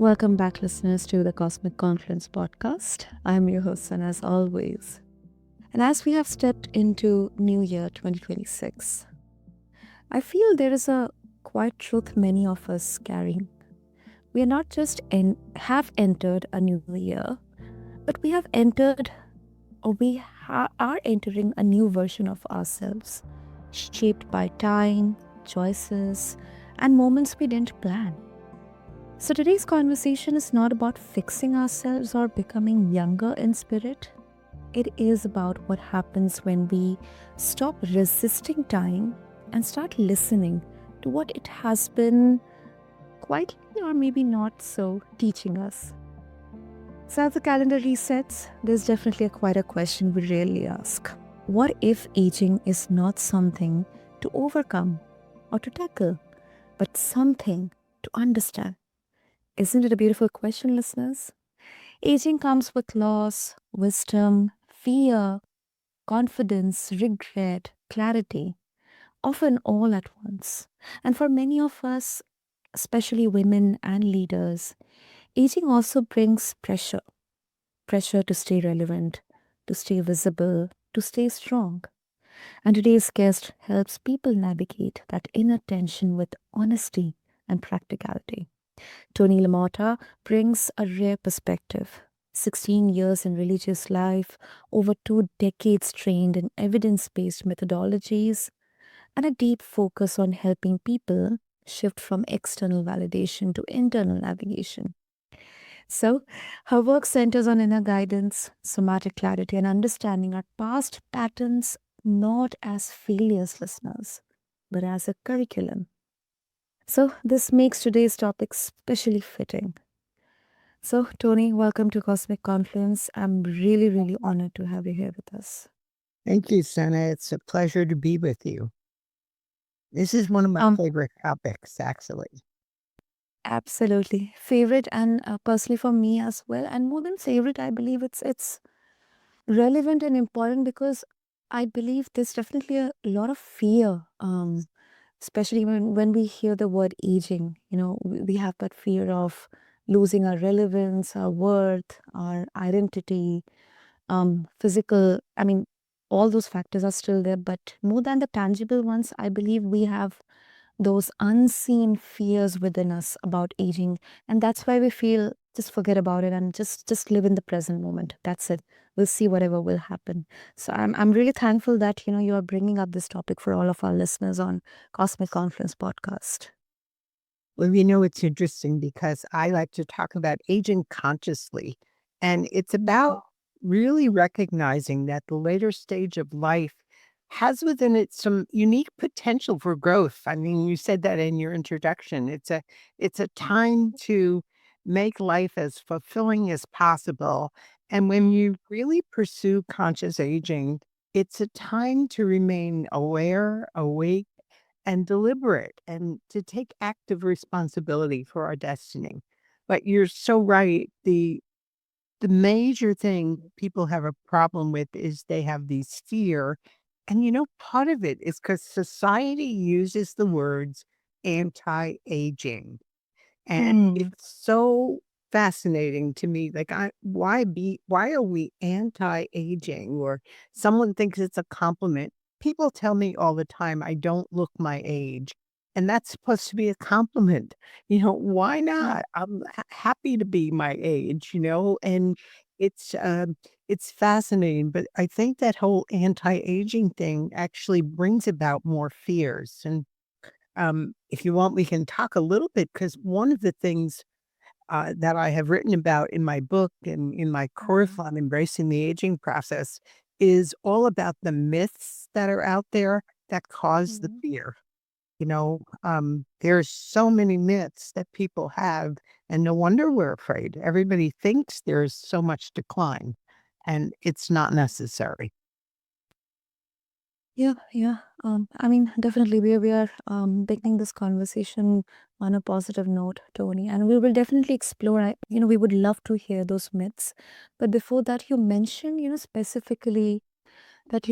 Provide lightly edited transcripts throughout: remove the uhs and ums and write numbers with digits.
Welcome back, listeners, to the Cosmic Confluence Podcast. I'm your host, Sana, as always. And as we have stepped into New Year 2026, I feel there is a quiet truth many of us carry. We are not just have entered a new year, but we have entered, or are entering a new version of ourselves, shaped by time, choices, and moments we didn't plan. So today's conversation is not about fixing ourselves or becoming younger in spirit. It is about what happens when we stop resisting time and start listening to what it has been quietly or maybe not so teaching us. So as the calendar resets, there's definitely quite a question we rarely ask. What if aging is not something to overcome or to tackle, but something to understand? Isn't it a beautiful question, listeners? Aging comes with loss, wisdom, fear, confidence, regret, clarity, often all at once. And for many of us, especially women and leaders, aging also brings pressure to stay relevant, to stay visible, to stay strong. And today's guest helps people navigate that inner tension with honesty and practicality. Toni LaMotta brings a rare perspective. 16 years in religious life, over 2 decades trained in evidence based methodologies, and a deep focus on helping people shift from external validation to internal navigation. So, her work centers on inner guidance, somatic clarity, and understanding our past patterns not as failures, listeners, but as a curriculum. So, this makes today's topic especially fitting. So, Tony, welcome to Cosmic Confluence. I'm really honored to have you here with us. Thank you, Sana. It's a pleasure to be with you. This is one of my Um, favorite topics, actually. Absolutely favorite, and personally for me as well. And more than favorite, I believe it's relevant and important because I believe there's definitely a lot of fear, especially when we hear the word aging. We have that fear of losing our relevance, our worth, our identity, physical. I mean, all those factors are still there, but more than the tangible ones, I believe we have those unseen fears within us about aging, and that's why we feel just forget about it and just live in the present moment. That's it. We'll see whatever will happen. So I'm really thankful that you are bringing up this topic for all of our listeners on Cosmic Conference Podcast. Well, it's interesting because I like to talk about aging consciously. And it's about really recognizing that the later stage of life has within it some unique potential for growth. I mean, you said that in your introduction. It's a time to make life as fulfilling as possible. And when you really pursue conscious aging, it's a time to remain aware, awake, and deliberate and to take active responsibility for our destiny. But you're so right. The major thing people have a problem with is they have these fear. And part of it is because society uses the words anti-aging. And Hmm. it's so fascinating to me. Like why are we anti-aging? Or someone thinks it's a compliment. People tell me all the time I don't look my age. And that's supposed to be a compliment. Why not? I'm happy to be my age, and it's um it's fascinating. But I think that whole anti-aging thing actually brings about more fears. And if you want, we can talk a little bit because one of the things that I have written about in my book and in my course on embracing the aging process is all about the myths that are out there that cause the Mhm. fear. There's so many myths that people have, and no wonder we're afraid. Everybody thinks there's so much decline, and it's not necessary. Yeah. I mean, definitely we are beginning this conversation on a positive note, Tony, and we will definitely explore. We would love to hear those myths, but before that, you mentioned, specifically that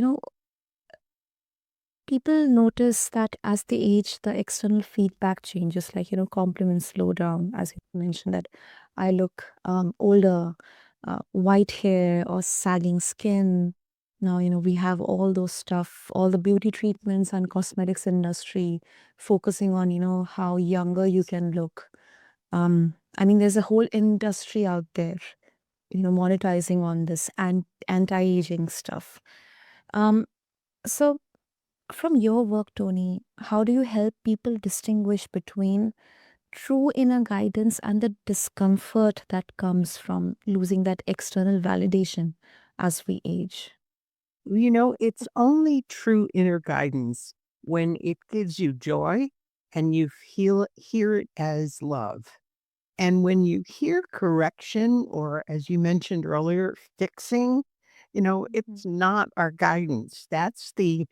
people notice that as they age, the external feedback changes, like, compliments slow down, as you mentioned, that I look older, white hair or sagging skin. Now, we have all those stuff, all the beauty treatments and cosmetics industry focusing on, how younger you can look. I mean, there's a whole industry out there, monetizing on this and anti-aging stuff. Um, so from your work, Tony, how do you help people distinguish between true inner guidance and the discomfort that comes from losing that external validation as we age? It's only true inner guidance when it gives you joy and you hear it as love. And when you hear correction, or as you mentioned earlier, fixing, Mhm. it's not our guidance. That's the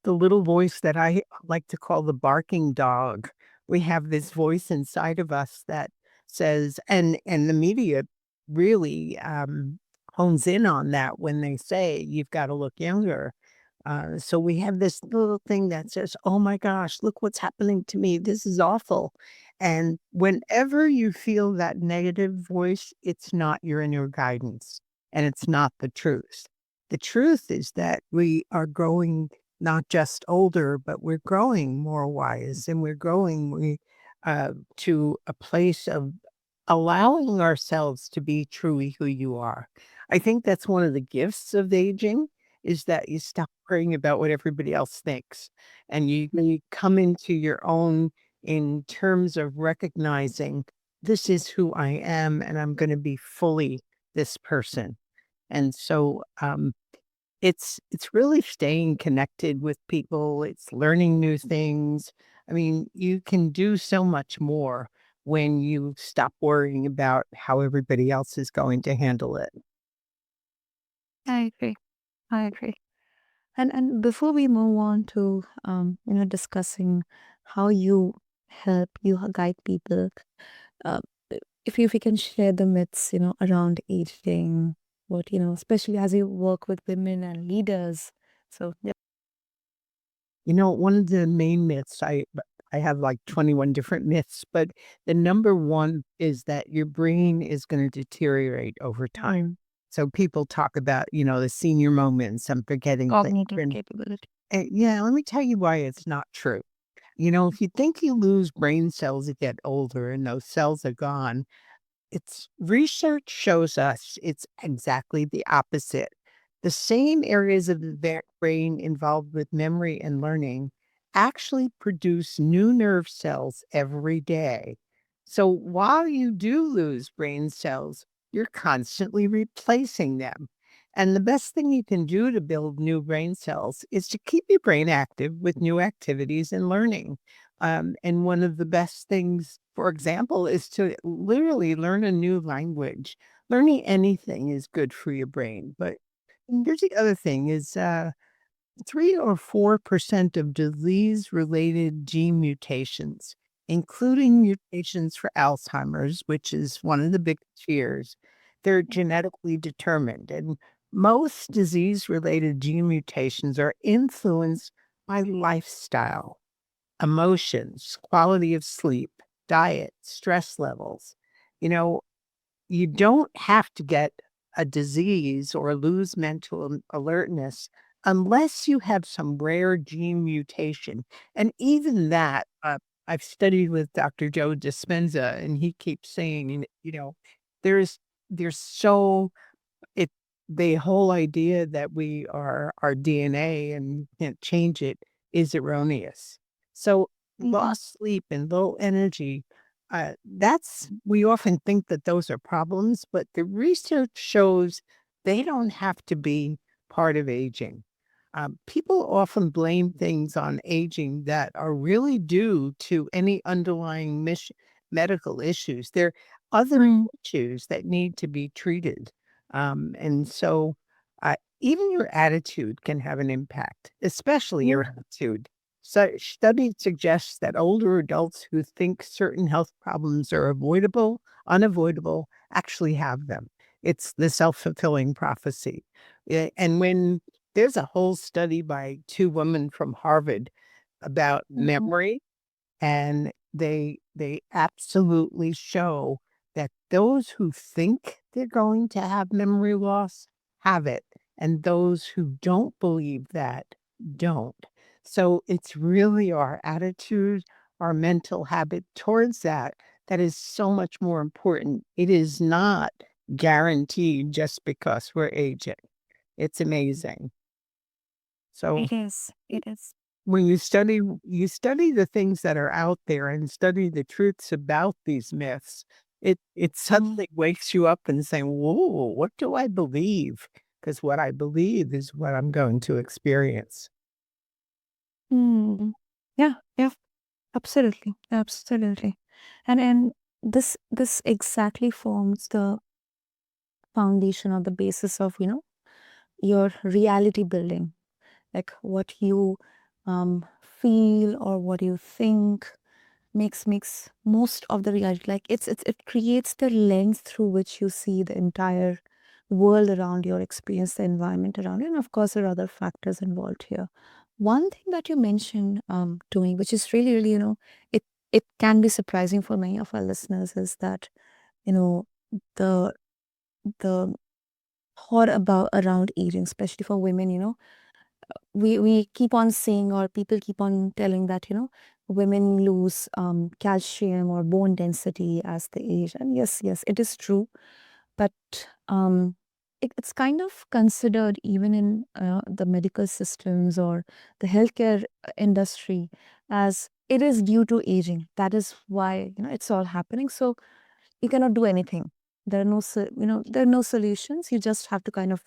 little voice that I like to call the barking dog. We have this voice inside of us that says, and the media really hones in on that when they say you've got to look younger. So we have this little thing that says, "Oh my gosh, look what's happening to me. This is awful." And whenever you feel that negative voice, it's not your inner guidance and it's not the truth. The truth is that we are growing not just older, but we're growing more wise and we're growing to a place of allowing ourselves to be truly who you are. I think that's one of the gifts of aging is that you stop worrying about what everybody else thinks and you come into your own in terms of recognizing this is who I am and I'm going to be fully this person. And so it's really staying connected with people, it's learning new things. I mean, you can do so much more when you stop worrying about how everybody else is going to handle it. I agree. I agree. And before we move on to discussing how you help guide people, uh, if you can share the myths around aging, what especially as you work with women and leaders. So yeah. One of the main myths I have like 21 different myths, but the number one is that your brain is going to deteriorate over time. So people talk about, the senior moments, I'm forgetting things. Cognitive capability. Yeah, let me tell you why it's not true. If you think you lose brain cells as you get older and those cells are gone, it's research shows us it's exactly the opposite. The same areas of the brain involved with memory and learning actually produce new nerve cells every day. So while you do lose brain cells, you're constantly replacing them. And the best thing you can do to build new brain cells is to keep your brain active with new activities and learning. And one of the best things, for example, is to literally learn a new language. Learning anything is good for your brain. But here's the other thing is 3 or 4% of disease-related gene mutations, including mutations for Alzheimer's, which is one of the big fears, they're genetically determined. And most disease-related gene mutations are influenced by lifestyle, emotions, quality of sleep, diet, stress levels. You know, you don't have to get a disease or lose mental alertness unless you have some rare gene mutation. And even that, I've studied with Dr. Joe Dispenza, and he keeps saying, there's there's so it the whole idea that we are our DNA and you can't change it is erroneous. So Mhm. lost sleep and low energy, that's we often think that those are problems, but the research shows they don't have to be part of aging. People often blame things on aging that are really due to any underlying medical issues. There are other issues that need to be treated. And so even your attitude can have an impact, especially your attitude. So studies suggest that older adults who think certain health problems are unavoidable, actually have them. It's the self-fulfilling prophecy. And when there's a whole study by two women from Harvard about Mhm. memory, and they absolutely show that those who think they're going to have memory loss have it, and those who don't believe that don't. So it's really our attitude, our mental habit towards that that is so much more important. It is not guaranteed just because we're aging. It's amazing. So It is. It is. when you study the things that are out there and study the truths about these myths, it Mm. suddenly wakes you up and saying, "Whoa, what do I believe? Because what I believe is what I'm going to experience." Mm. Yeah, yeah, absolutely. Absolutely. And this exactly forms the foundation or the basis of, your reality building. Like what you feel or what you think makes most of the reality. Like it creates the lens through which you see the entire world around your experience, the environment around you, and of course there are other factors involved here. One thing that you mentioned to me, which is really really, it can be surprising for many of our listeners, is that you know the the thought about around aging, especially for women. We keep on saying, or people keep on telling that women lose calcium or bone density as they age, and yes, yes, it is true, but it's kind of considered even in the medical systems or the healthcare industry as it is due to aging. That is why it's all happening. So you cannot do anything. There are no there are no solutions. You just have to kind of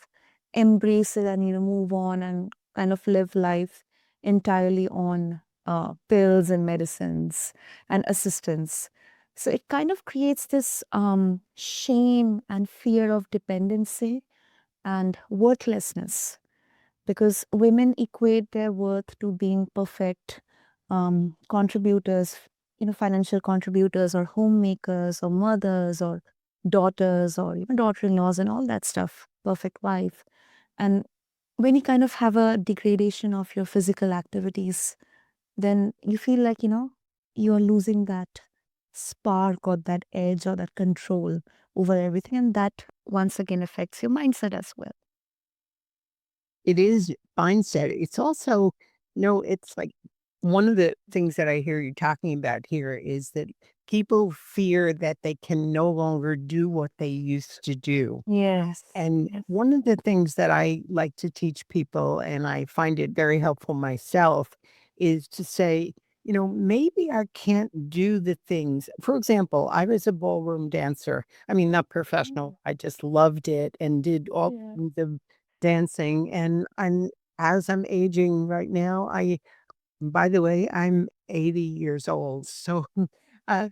embrace it and move on and kind of live life entirely on pills and medicines and assistance. So it kind of creates this shame and fear of dependency and worthlessness, because women equate their worth to being perfect contributors, financial contributors or homemakers or mothers or daughters or even daughter-in-laws and all that stuff, perfect wife. And when you kind of have a degradation of your physical activities, then you feel like, you're losing that spark or that edge or that control over everything. And that once again affects your mindset as well. It is mindset. It's also, it's like one of the things that I hear you talking about here is that people fear that they can no longer do what they used to do. Yes. And Yes. one of the things that I like to teach people, and I find it very helpful myself, is to say, maybe I can't do the things. For example, I was a ballroom dancer. I mean, not Mm. professional. I just loved it and did all Yeah. kinds of dancing. And as I'm aging right now, by the way, I'm 80 years old, so I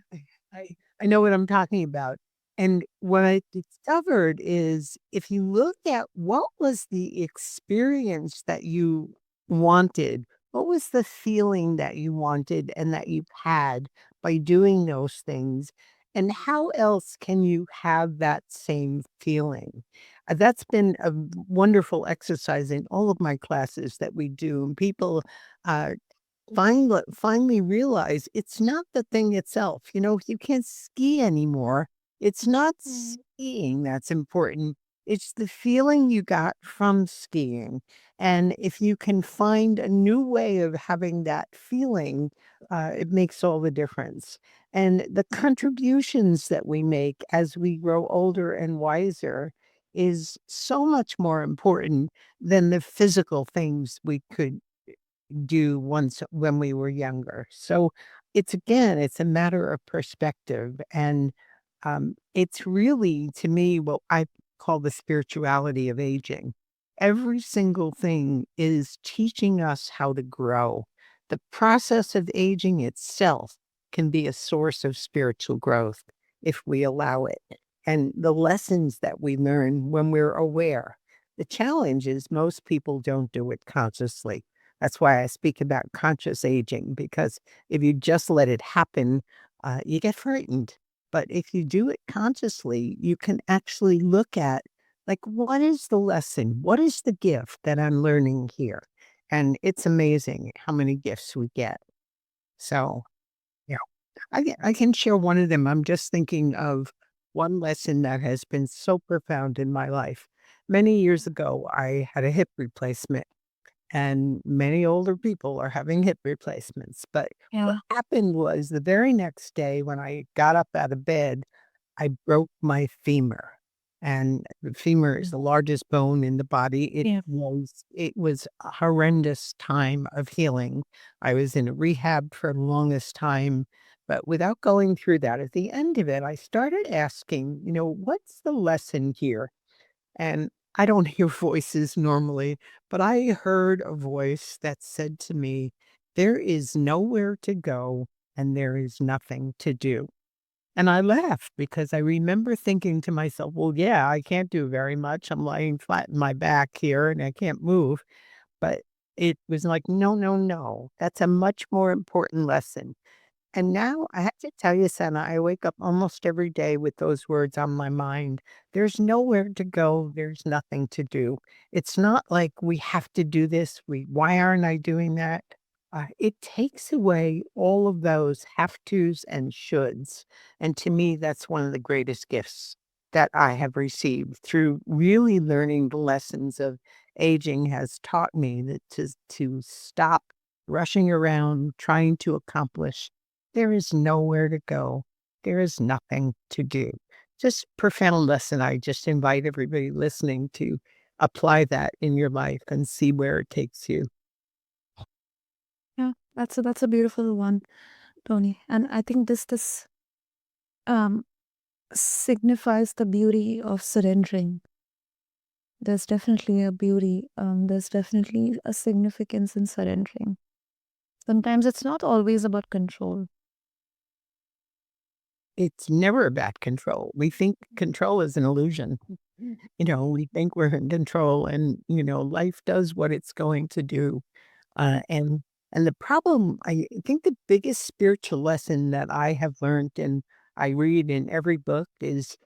I know what I'm talking about. And what I discovered is if you look at what was the experience that you wanted, what was the feeling that you wanted and that you had by doing those things, and how else can you have that same feeling? That's been a wonderful exercise in all of my classes that we do. And people uh, finally realize it's not the thing itself. If you can't ski anymore, it's not Mm. skiing that's important. It's the feeling you got from skiing. And if you can find a new way of having that feeling, it makes all the difference. And the contributions that we make as we grow older and wiser is so much more important than the physical things we could do once when we were younger. So it's a matter of perspective. And it's really, to me, what I call the spirituality of aging. Every single thing is teaching us how to grow. The process of aging itself can be a source of spiritual growth if we allow it. And the lessons that we learn when we're aware. The challenge is most people don't do it consciously. That's why I speak about conscious aging, because if you just let it happen, you get frightened. But if you do it consciously, you can actually look at Like, what is the lesson? What is the gift that I'm learning here? And it's amazing how many gifts we get. So, yeah, I can share one of them. I'm just thinking of one lesson that has been so profound in my life. Many years ago, I had a hip replacement, and many older people are having hip replacements. But what Yeah. happened was the very next day when I got up out of bed, I broke my femur. And the femur is the largest bone in the body. Yeah. It was a horrendous time of healing. I was in a rehab for the longest time, but without going through that, at the end of it, I started asking, what's the lesson here? And I don't hear voices normally, but I heard a voice that said to me, there is nowhere to go and there is nothing to do. And I laughed because I remember thinking to myself, well, yeah, I can't do very much. I'm lying flat in my back here and I can't move. But it was like, no, no, no. That's a much more important lesson. And now I have to tell you, Sana, I wake up almost every day with those words on my mind. There's nowhere to go. There's nothing to do. It's not like we have to do this. Why aren't I doing that? It takes away all of those have tos and shoulds. And to me, that's one of the greatest gifts that I have received through really learning the lessons of aging has taught me that to stop rushing around trying to accomplish there is nowhere to go. There is nothing to do. Just profound lesson. I just invite everybody listening to apply that in your life and see where it takes you. Yeah. That's a beautiful one, Tony. And I think this um signifies the beauty of surrendering. There's definitely a beauty. There's definitely a significance in surrendering. Sometimes it's not always about control. It's never about control. We think control is an illusion. We think we're in control and, life does what it's going to do. Uh, and and the problem, I think the biggest spiritual lesson that I have learned and I read in every book is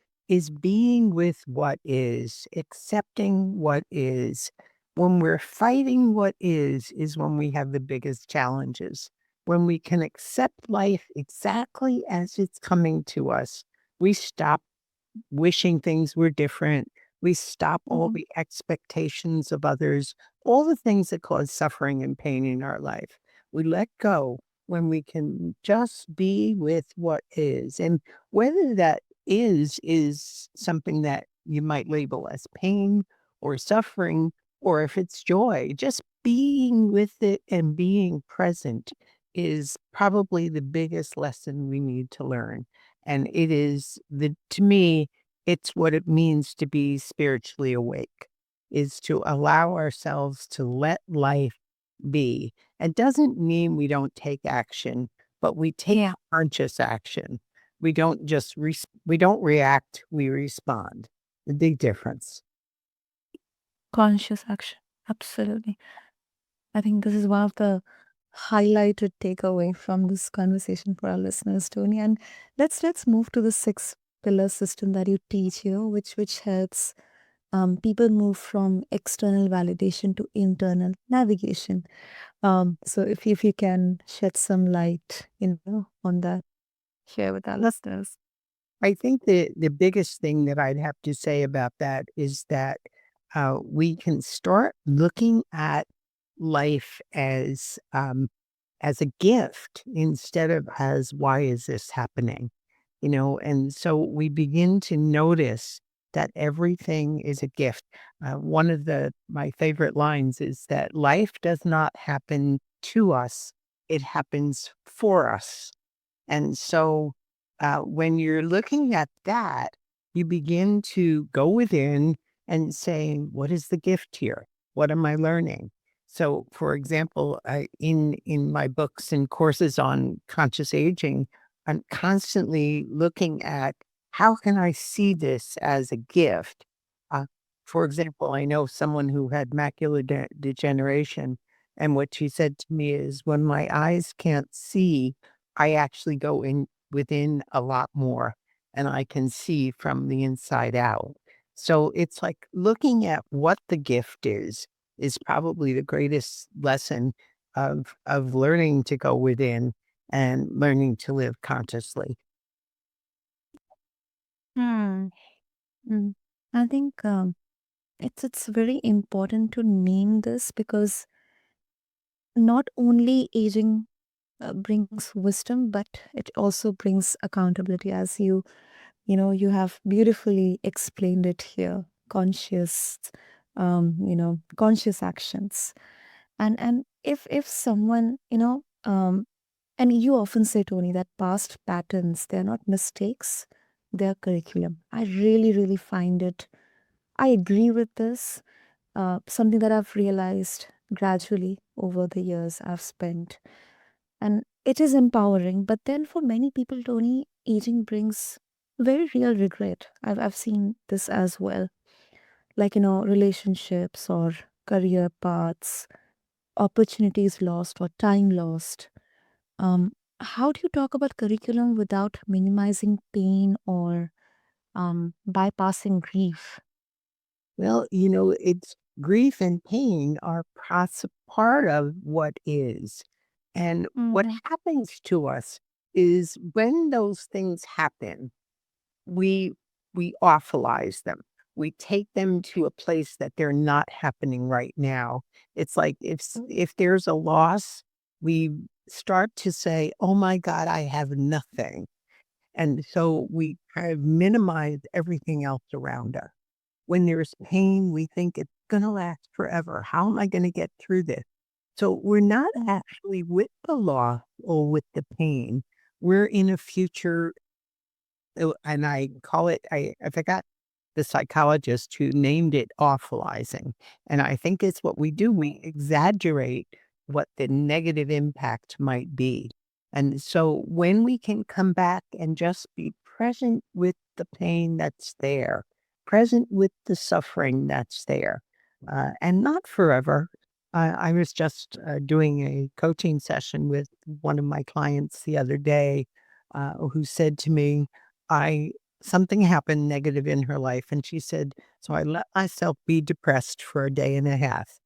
being with what is, accepting what is. When we're fighting what is when we have the biggest challenges. When we can accept life exactly as it's coming to us, we stop wishing things were different. We stop all Mhm. the expectations of others, all the things that cause suffering and pain in our life. We let go when we can just be with what is. And whether that is something that you might label as pain or suffering, or if it's joy, just being with it and being present is probably the biggest lesson we need to learn. And it is to me, it's what it means to be spiritually awake, is to allow ourselves to let life be. It doesn't mean we don't take action, but we take Yeah. conscious action. We don't just we don't react, we respond. The big difference. Conscious action. Absolutely. I think this is one of the highlighted takeaway from this conversation for our listeners, Tony. And let's move to the six pillar system that you teach, which helps people move from external validation to internal navigation. So if you can shed some light, on that, share with our listeners. I think the biggest thing that I'd have to say about that is that we can start looking at life as a gift instead of as why is this happening? And so we begin to notice that everything is a gift. One of my favorite lines is that life does not happen to us; it happens for us. And so, when you're looking at that, you begin to go within and saying, "What is the gift here? What am I learning?" So, for example, in my books and courses on conscious aging, I'm constantly looking at how can I see this as a gift. Uh, for example, I know someone who had macular degeneration, and what she said to me is, "When my eyes can't see." I actually go in within a lot more and I can see from the inside out. So it's like looking at what the gift is probably the greatest lesson of learning to go within and learning to live consciously. Hmm. Mm. I think it's very important to name this because not only aging brings wisdom, but it also brings accountability, as you have beautifully explained it here. Conscious actions, and if someone and you often say, Tony, that past patterns, they're not mistakes, they're curriculum. I really find it. I agree with this. Something that I've realized gradually over the years I've spent. And it is empowering. But then for many people, Tony, aging brings very real regret. I've seen this as well. Like, relationships or career paths, opportunities lost or time lost. Um, how do you talk about curriculum without minimizing pain or bypassing grief? Well, it's grief and pain are part of what is. And what Mm-hmm. happens to us is when those things happen, we we awfulize them. We take them to a place that they're not happening right now. It's like if there's a loss, we start to say, "Oh my God, I have nothing." And so we kind of minimize everything else around us. When there's pain, we think it's gonna last forever. How am I gonna get through this? So we're not actually with the loss or with the pain. We're in a future, and I call it, I forgot the psychologist who named it awfulizing. And I think it's what we do. We exaggerate what the negative impact might be. And so when we can come back and just be present with the pain that's there, present with the suffering that's there, and not forever. I was just doing a coaching session with one of my clients the other day who said to me, I something happened negative in her life, and she said, "So I let myself be depressed for a day and a half."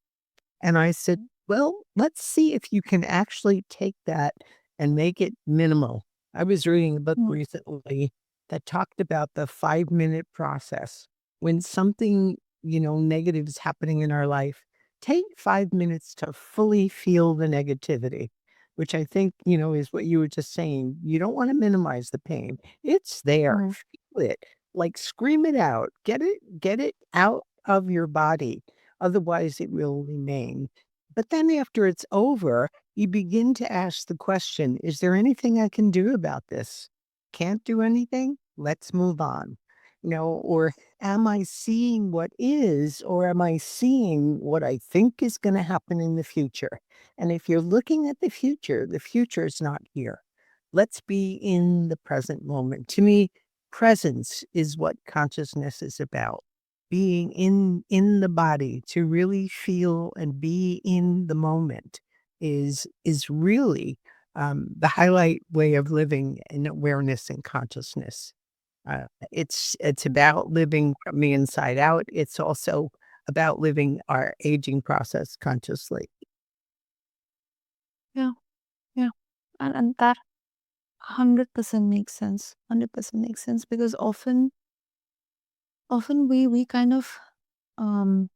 And I said, "Well, let's see if you can actually take that and make it minimal." I was reading a book recently that talked about the 5-minute process. When something, negative is happening in our life, take 5 minutes to fully feel the negativity, which I think, is what you were just saying. You don't want to minimize the pain. It's there. Mm-hmm. Feel it. Like scream it out. Get it out of your body. Otherwise, it will remain. But then after it's over, you begin to ask the question, is there anything I can do about this? Can't do anything? Let's move on. Or am I seeing what is, or am I seeing what I think is going to happen in the future? And if you're looking at the future is not here. Let's be in the present moment. To me, presence is what consciousness is about, being in the body to really feel and be in the moment is really the highlight way of living in awareness and consciousness. It's about living from the inside out. It's also about living our aging process consciously. Yeah, yeah. And that 100% makes sense. 100% makes sense because often we kind of um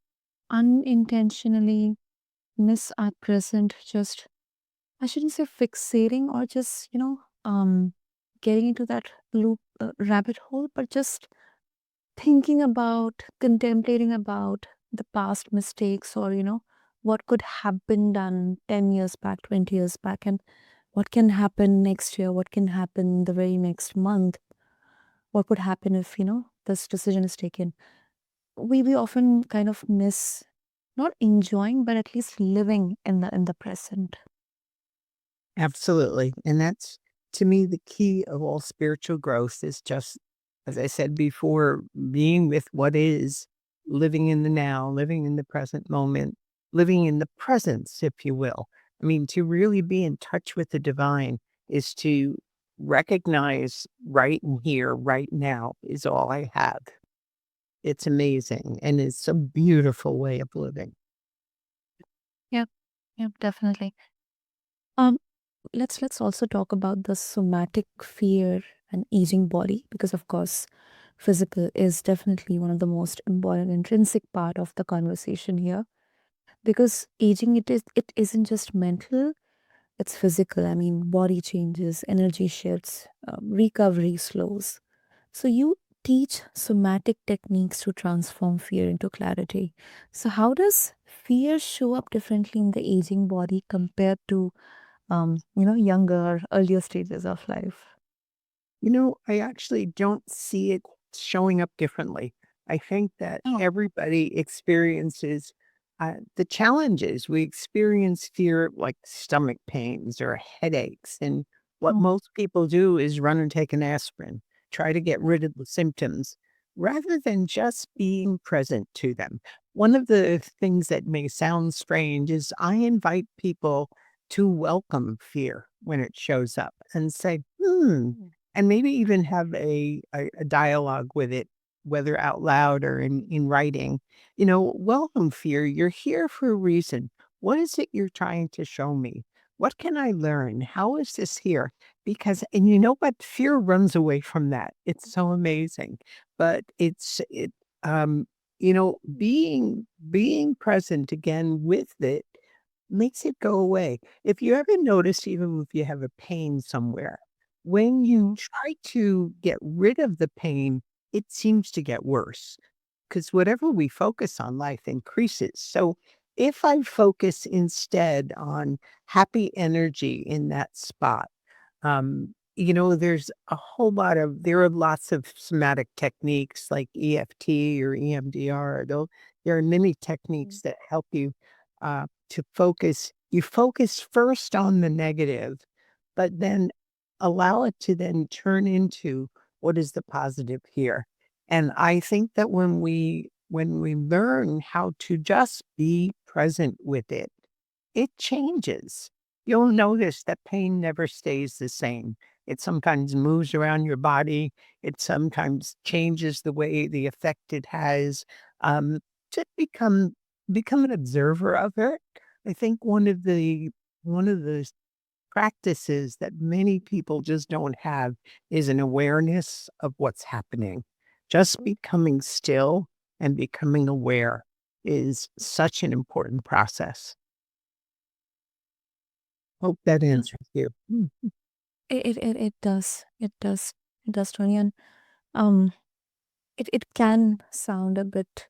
unintentionally miss our present, just I shouldn't say fixating or just, getting into that loop rabbit hole, but just thinking about, contemplating about the past mistakes or, what could have been done 10 years back, 20 years back, and what can happen next year, what can happen the very next month, what could happen if, this decision is taken. We often kind of miss not enjoying, but at least living in the present. Absolutely. And that's, to me, the key of all spiritual growth is just, as I said before, being with what is, living in the now, living in the present moment, living in the presence, if you will. I mean, to really be in touch with the divine is to recognize right in here, right now is all I have. It's amazing, and it's a beautiful way of living. Yep, yep, definitely. Um, let's also talk about the somatic fear and aging body, because of course, physical is definitely one of the most important intrinsic part of the conversation here. Because aging, it isn't just mental, it's physical. I mean, body changes, energy shifts, recovery slows. So you teach somatic techniques to transform fear into clarity. So how does fear show up differently in the aging body compared to younger, earlier stages of life? I actually don't see it showing up differently. I think that Oh. everybody experiences the challenges. We experience fear like stomach pains or headaches. And what Mm. most people do is run and take an aspirin, try to get rid of the symptoms rather than just being present to them. One of the things that may sound strange is I invite people to welcome fear when it shows up and say, and maybe even have a dialogue with it, whether out loud or in writing. Welcome fear. You're here for a reason. What is it you're trying to show me? What can I learn? How is this here? Because, and you know what? Fear runs away from that. It's so amazing. But um, being present again with it makes it go away. If you ever notice, even if you have a pain somewhere, when you try to get rid of the pain, it seems to get worse because whatever we focus on, life increases. So if I focus instead on happy energy in that spot, there are lots of somatic techniques like EFT or EMDR. There are many techniques that help you to focus. You focus first on the negative, but then allow it to then turn into what is the positive here. And I think that when we learn how to just be present with it, it changes. You'll notice that pain never stays the same. It sometimes moves around your body. It sometimes changes the way the effect it has. Um, to become an observer of it. I think one of the practices that many people just don't have is an awareness of what's happening. Just becoming still and becoming aware is such an important process. Hope that Yeah. answers you. It does. It does. It does, Tony. And um, it can sound a bit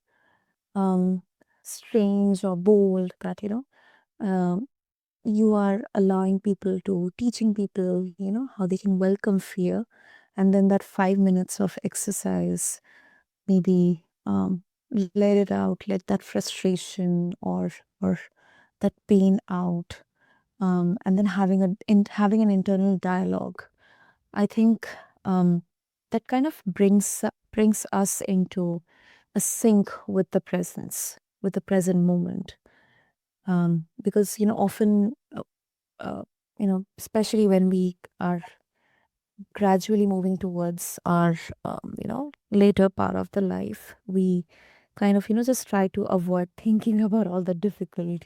um strange or bold that, um, you are allowing people to teaching people, how they can welcome fear, and then that 5 minutes of exercise, maybe let it out, let that frustration or that pain out, and then having an internal dialogue. I think um, that kind of brings us into a sync with the presence, with the present moment. Because often, especially when we are gradually moving towards our later part of the life, we kind of just try to avoid thinking about all the difficult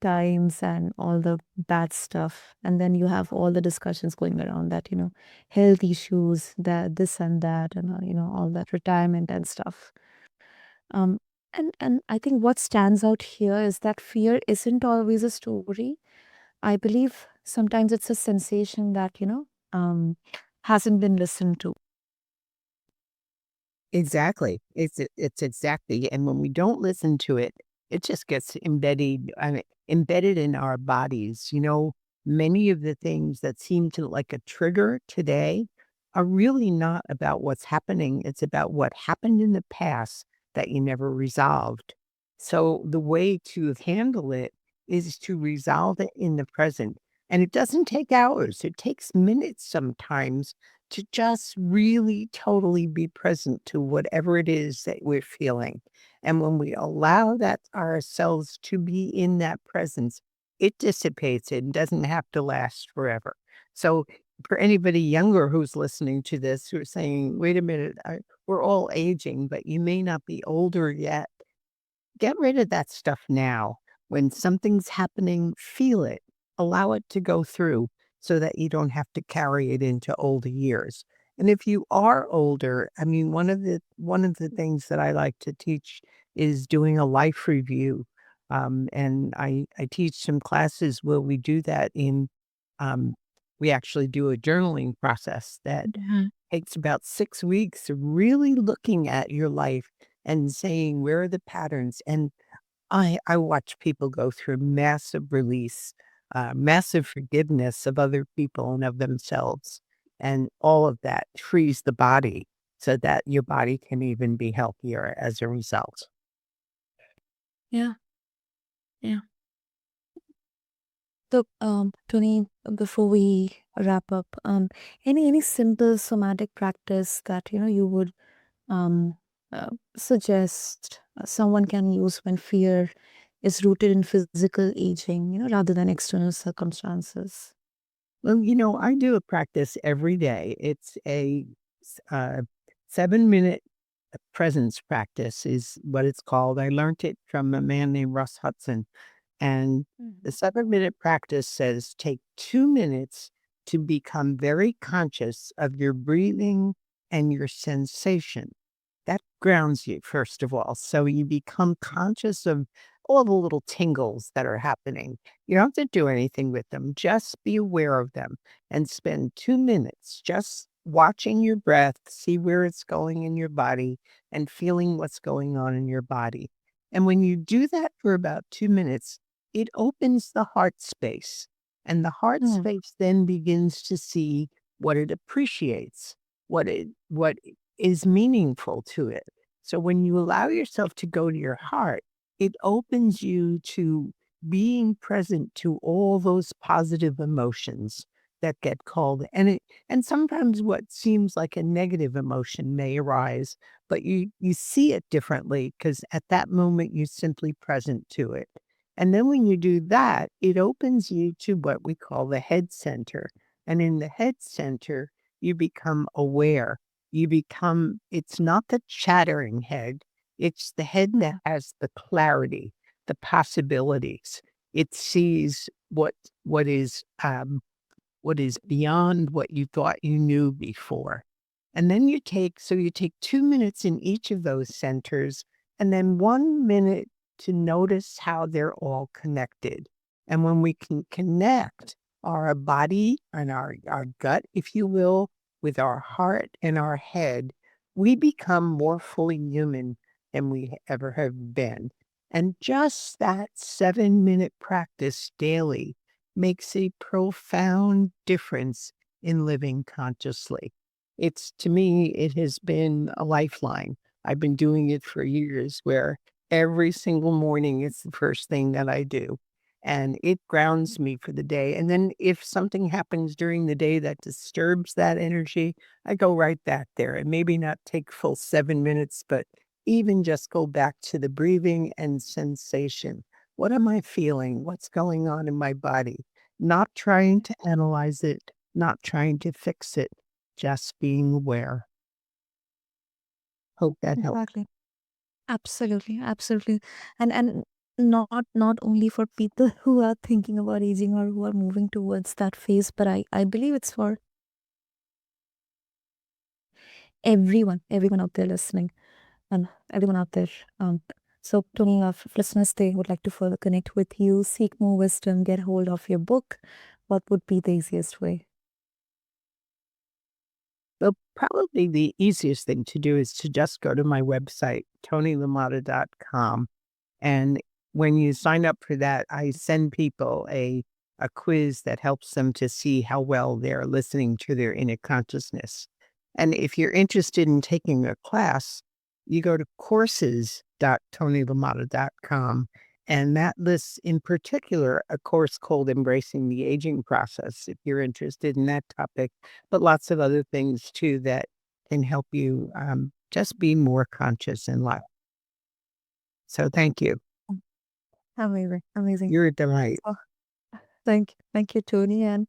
times and all the bad stuff, and then you have all the discussions going around that, health issues, that this and that, and all that retirement and stuff. um and I think what stands out here is that fear isn't always a story. I believe sometimes it's a sensation that, hasn't been listened to. Exactly. It's exactly, and when we don't listen to it, it just gets embedded in our bodies. Many of the things that seem to like a trigger today are really not about what's happening. It's about what happened in the past that you never resolved. So the way to handle it is to resolve it in the present. And it doesn't take hours. It takes minutes sometimes to just really totally be present to whatever it is that we're feeling. And when we allow that ourselves to be in that presence, it dissipates. It doesn't have to last forever. So for anybody younger who's listening to this, who's saying, wait a minute, we're all aging, but you may not be older yet. Get rid of that stuff now. When something's happening, feel it, allow it to go through so that you don't have to carry it into older years. And if you are older, I mean, one of the things that I like to teach is doing a life review. And I teach some classes where we do that um, we actually do a journaling process that Mhm. takes about 6 weeks of really looking at your life and saying, where are the patterns? And I watch people go through massive release, massive forgiveness of other people and of themselves. And all of that frees the body so that your body can even be healthier as a result. Yeah, yeah. So, Tony, before we wrap up, any simple somatic practice that you would um, suggest someone can use when fear is rooted in physical aging, rather than external circumstances? Well, I do a practice every day. It's a 7-minute presence practice is what it's called. I learned it from a man named Russ Hudson. And the Mhm. 7-minute practice says take 2 minutes to become very conscious of your breathing and your sensation. That grounds you, first of all. So you become conscious of all the little tingles that are happening. You don't have to do anything with them, just be aware of them and spend 2 minutes just watching your breath, see where it's going in your body and feeling what's going on in your body. And when you do that for about 2 minutes, it opens the heart space. And the heart Mm. space then begins to see what it appreciates, what is meaningful to it. So when you allow yourself to go to your heart, it opens you to being present to all those positive emotions that get called. And sometimes what seems like a negative emotion may arise, but you see it differently because at that moment you're simply present to it. And then when you do that, it opens you to what we call the head center. And in the head center, you become aware. It's not the chattering head, it's the head that Mhm. has the clarity, the possibilities. It sees what is what is beyond what you thought you knew before. And then you take 2 minutes in each of those centers and then 1 minute to notice how they're all connected. And when we can connect our body and our gut, if you will, with our heart and our head, we become more fully human than we ever have been. And just that 7-minute practice daily makes a profound difference in living consciously. To me, it has been a lifeline. I've been doing it for years where every single morning it's the first thing that I do. And it grounds me for the day. And then if something happens during the day that disturbs that energy, I go right back there and maybe not take full 7 minutes, but even just go back to the breathing and sensation. What am I feeling? What's going on in my body? Not trying to analyze it, not trying to fix it, just being aware. Hope that helps. Exactly. Absolutely, absolutely. And not only for people who are thinking about aging or who are moving towards that phase, but I believe it's for everyone out there listening and everyone out there. So, Tony, if listeners they would like to further connect with you, seek more wisdom, get hold of your book, what would be the easiest way? Well, probably the easiest thing to do is to just go to my website, ToniLaMotta.com. And when you sign up for that, I send people a quiz that helps them to see how well they're listening to their inner consciousness. And if you're interested in taking a class, you go to courses.tonylamotta.com. And that lists in particular a course called Embracing the Aging Process, if you're interested in that topic, but lots of other things too that can help you just be more conscious in life. So thank you. Mm. Amazing, amazing. You're a delight. So, thank you, Tony, and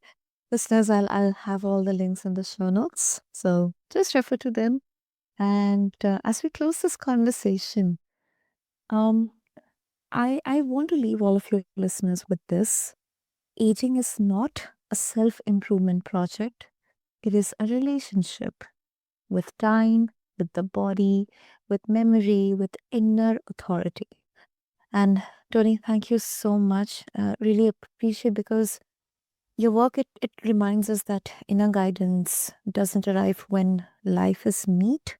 listeners. I'll have all the links in the show notes, so just refer to them. And as we close this conversation, um, I want to leave all of your listeners with this. Aging is not a self improvement project, it is a relationship with time, with the body, with memory, with inner authority. And Tony, thank you so much. Really appreciate because your work it reminds us that inner guidance doesn't arrive when life is neat.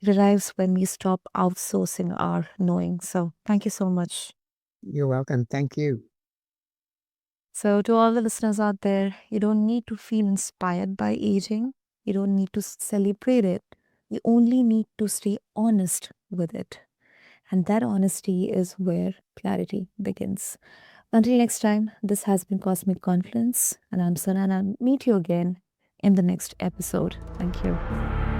It arrives when we stop outsourcing our knowing. So thank you so much. You're welcome. Thank you. So to all the listeners out there, you don't need to feel inspired by aging. You don't need to celebrate it. You only need to stay honest with it. And that honesty is where clarity begins. Until next time, this has been Cosmic Confluence, and I'm Sana, and I'll meet you again in the next episode. Thank you.